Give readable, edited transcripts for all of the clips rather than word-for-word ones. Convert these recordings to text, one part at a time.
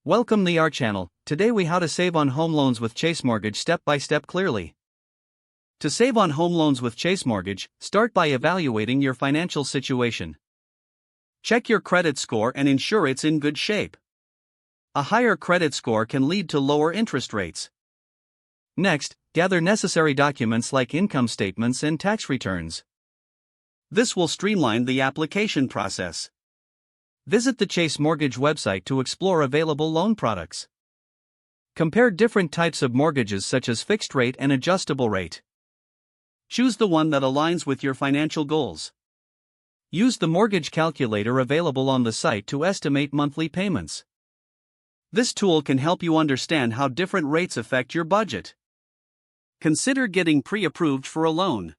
Welcome to our channel. Today we how to save on home loans with Chase Mortgage step by step clearly. To save on home loans with Chase Mortgage, start by evaluating your financial situation. Check your credit score and ensure it's in good shape. A higher credit score can lead to lower interest rates. Next, gather necessary documents like income statements and tax returns. This will streamline the application process. Visit the Chase Mortgage website to explore available loan products. Compare different types of mortgages such as fixed rate and adjustable rate. Choose the one that aligns with your financial goals. Use the mortgage calculator available on the site to estimate monthly payments. This tool can help you understand how different rates affect your budget. Consider getting pre-approved for a loan.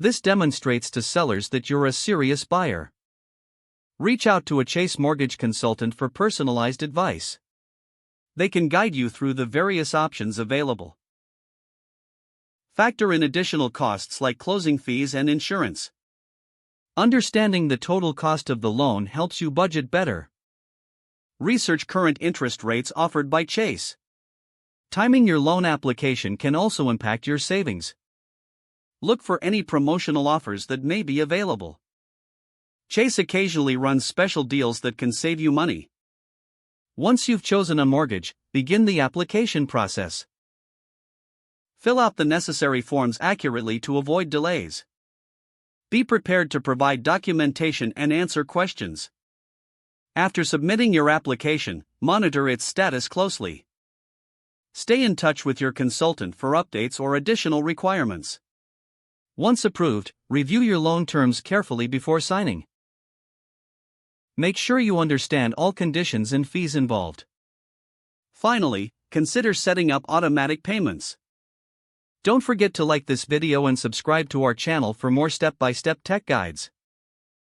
This demonstrates to sellers that you're a serious buyer. Reach out to a Chase Mortgage consultant for personalized advice. They can guide you through the various options available. Factor in additional costs like closing fees and insurance. Understanding the total cost of the loan helps you budget better. Research current interest rates offered by Chase. Timing your loan application can also impact your savings. Look for any promotional offers that may be available. Chase occasionally runs special deals that can save you money. Once you've chosen a mortgage, begin the application process. Fill out the necessary forms accurately to avoid delays. Be prepared to provide documentation and answer questions. After submitting your application, monitor its status closely. Stay in touch with your consultant for updates or additional requirements. Once approved, review your loan terms carefully before signing. Make sure you understand all conditions and fees involved. Finally, consider setting up automatic payments. Don't forget to like this video and subscribe to our channel for more step-by-step tech guides.